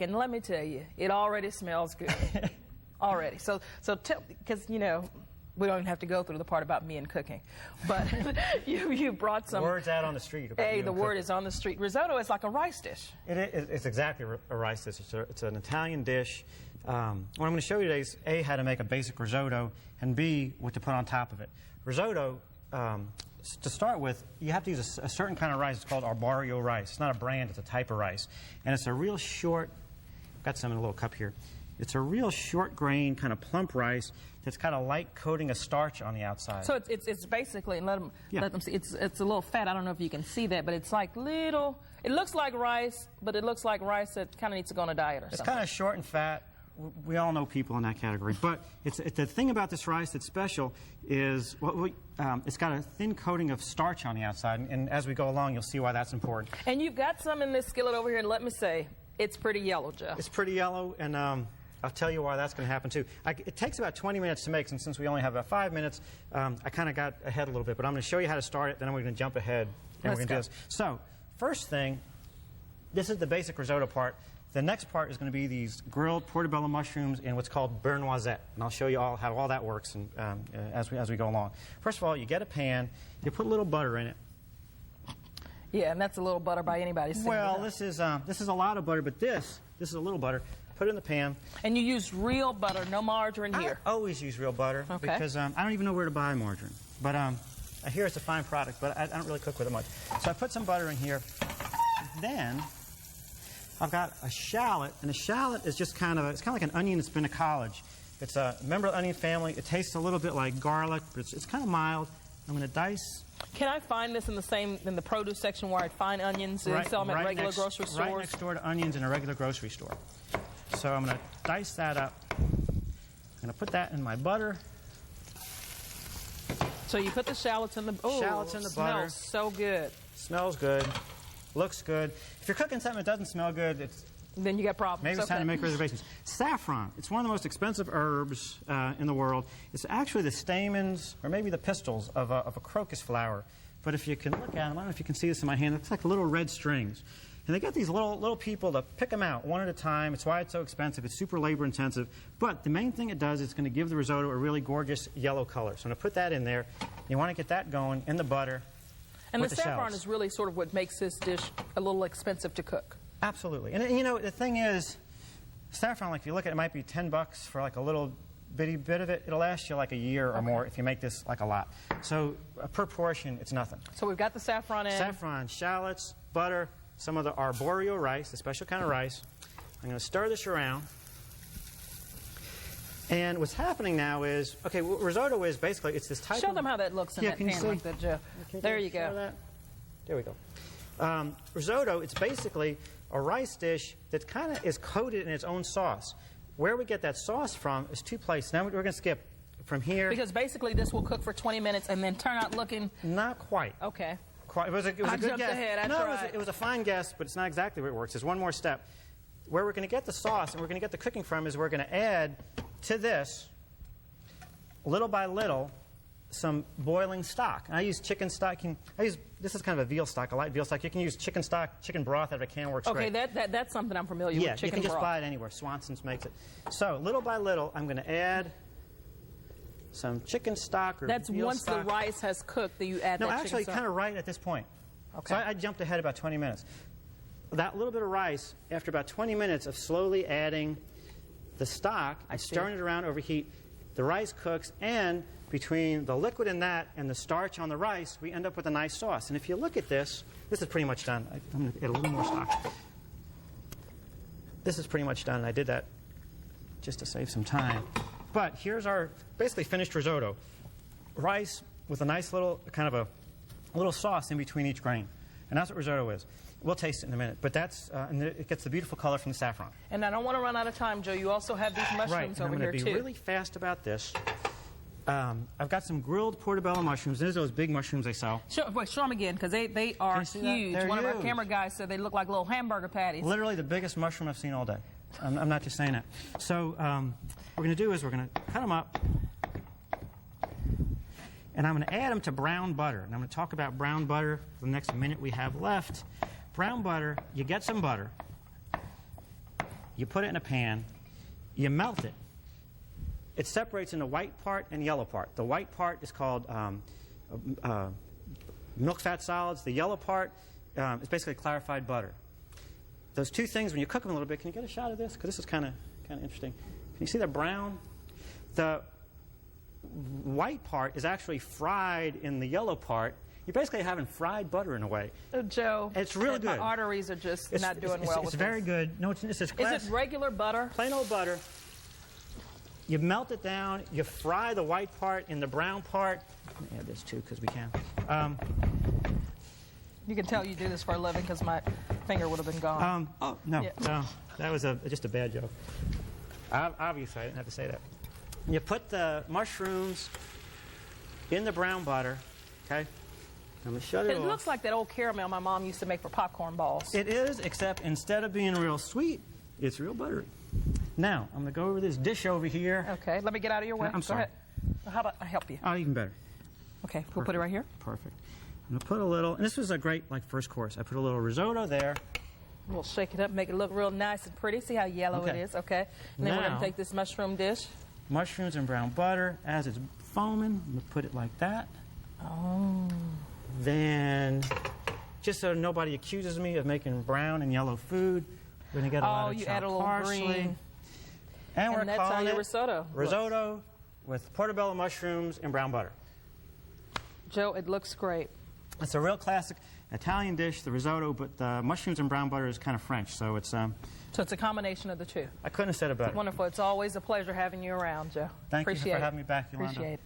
And let me tell you, it already smells good. Already. So because, you know, we don't even have to go through the part about me and cooking. But you brought some... Word's out on the street about the word is on the street. Risotto is like a rice dish. It's exactly a rice dish. It's an Italian dish. What I'm going to show you today is A, how to make a basic risotto, and B, what to put on top of it. Risotto, to start with, you have to use a certain kind of rice. It's called arborio rice. It's not a brand, it's a type of rice. And it's a real short, I've got some in a little cup here. It's a real short grain, kind of plump rice that's got a light coating of starch on the outside. So it's basically, and let them see, it's a little fat. I don't know if you can see that, but it's like little, it looks like rice, but it looks like rice that kind of needs to go on a diet or something. It's kind of short and fat. We all know people in that category. But the thing about this rice that's special is it's got a thin coating of starch on the outside. And as we go along, you'll see why that's important. And you've got some in this skillet over here, and let me say, it's pretty yellow, Joe. It's pretty yellow, and I'll tell you why that's going to happen, too. It takes about 20 minutes to make, and since we only have about 5 minutes, I kind of got ahead a little bit. But I'm going to show you how to start it, then we're going to jump ahead, and we're going to do this. So, first thing, this is the basic risotto part. The next part is going to be these grilled portobello mushrooms in what's called beurre noisette. And I'll show you all how all that works as we go along. First of all, you get a pan, you put a little butter in it. Yeah, and that's a little butter by anybody's standard. Well, this is a lot of butter, but this is a little butter. Put it in the pan. And you use real butter, no margarine here. I always use real butter because I don't even know where to buy margarine. But I hear it's a fine product, but I don't really cook with it much. So I put some butter in here. Then I've got a shallot, and a shallot is just it's kind of like an onion that's been to college. It's a member of the onion family. It tastes a little bit like garlic, but it's kind of mild. I'm going to dice. Can I find this in the produce section where I'd find onions and sell them at regular grocery stores? Right next door to onions in a regular grocery store. So I'm going to dice that up. I'm going to put that in my butter. So you put the shallots in the shallots in the butter. Smells so good. Smells good. Looks good. If you're cooking something that doesn't smell good, then you got problems. Maybe it's time to make reservations. Saffron. It's one of the most expensive herbs in the world. It's actually the stamens, or maybe the pistils, of a crocus flower. But if you can look at them, I don't know if you can see this in my hand, it looks like little red strings. And they get these little people to pick them out one at a time. It's why it's so expensive. It's super labor intensive. But the main thing it does is it's going to give the risotto a really gorgeous yellow color. So I'm going to put that in there. You want to get that going in the butter. And the saffron is really sort of what makes this dish a little expensive to cook. Absolutely. And you know, the thing is, saffron, like if you look at it, it might be $10 for like a little bitty bit of it. It'll last you like a year or more if you make this like a lot. So per portion, it's nothing. So we've got the saffron in. Saffron, shallots, butter, some of the arborio rice, the special kind of rice. I'm going to stir this around. And what's happening now is, okay, what risotto is basically, it's this type of... Show them how that looks in that pan like that, Joe. There you go. There we go. Risotto, it's basically a rice dish that kind of is coated in its own sauce. Where we get that sauce from is two places. Now we're going to skip from here. Because basically this will cook for 20 minutes and then turn out looking... Not quite. Okay. It was a good guess. Ahead. It was a fine guess, but it's not exactly where it works. There's one more step. Where we're going to get the sauce and we're going to get the cooking from is we're going to add to this, little by little, some boiling stock. And I use chicken stock. This is kind of a veal stock, a light veal stock. You can use chicken stock, chicken broth out of a can works great. Okay, that's something I'm familiar with, chicken broth. Yeah, you can just buy it anywhere. Swanson's makes it. So, little by little, I'm going to add some chicken stock or that's veal once stock. The rice has cooked that you add that chicken stock? No, actually, kind of right at this point. Okay. So I jumped ahead about 20 minutes. That little bit of rice, after about 20 minutes of slowly adding the stock and stirring it around over heat, the rice cooks, and between the liquid in that and the starch on the rice, we end up with a nice sauce. And if you look at this, this is pretty much done. I'm going to add a little more stock. This is pretty much done, and I did that just to save some time. But here's our basically finished risotto. Rice with a nice little kind of a little sauce in between each grain. And that's what risotto is. We'll taste it in a minute. But that's, and it gets the beautiful color from the saffron. And I don't want to run out of time, Joe. You also have these mushrooms over here, too. I'm going to be really fast about this. I've got some grilled portobello mushrooms. There's those big mushrooms they sell. Show them again, because they are huge. One of our camera guys said they look like little hamburger patties. Literally the biggest mushroom I've seen all day. I'm not just saying that. So what we're going to do is we're going to cut them up. And I'm going to add them to brown butter. And I'm going to talk about brown butter for the next minute we have left. Brown butter, you get some butter. you put it in a pan, you melt it. It separates into white part and yellow part. The white part is called milk fat solids. The yellow part is basically clarified butter. Those two things, when you cook them a little bit, can you get a shot of this? Because this is kind of interesting. Can you see the brown? The white part is actually fried in the yellow part. You're basically having fried butter in a way. Joe, it's really good. My arteries are just not doing well with this. It's very good. No, this is classic. Is it regular butter? Plain old butter. You melt it down. You fry the white part in the brown part. Let me add this too, because we can. You can tell you do this for a living because my finger would have been gone. Oh, no. Yeah. No. That was just a bad joke. Obviously, I didn't have to say that. You put the mushrooms in the brown butter, okay? I'm going to shut it off. It looks like that old caramel my mom used to make for popcorn balls. It is, except instead of being real sweet, it's real buttery. Now, I'm going to go over this dish over here. Okay, let me get out of your way. I'm sorry. Go ahead. How about I help you? Oh, even better. Okay, we'll put it right here. Perfect. I'm going to put a little, and this was a great, first course. I put a little risotto there. We'll shake it up, make it look real nice and pretty. See how yellow it is, okay? And then we're going to take this mushroom dish. Mushrooms and brown butter. As it's foaming, I'm going to put it like that. Oh. Then, just so nobody accuses me of making brown and yellow food, we're going to get a lot of you chopped add a little parsley. green. And we're that's calling how your it risotto. Risotto with portobello mushrooms and brown butter. Joe, it looks great. It's a real classic Italian dish, the risotto, but the mushrooms and brown butter is kind of French, so it's... So it's a combination of the two. I couldn't have said it better. It's wonderful. It's always a pleasure having you around, Joe. Thank you Appreciate for having me back, Yolanda. Appreciate it.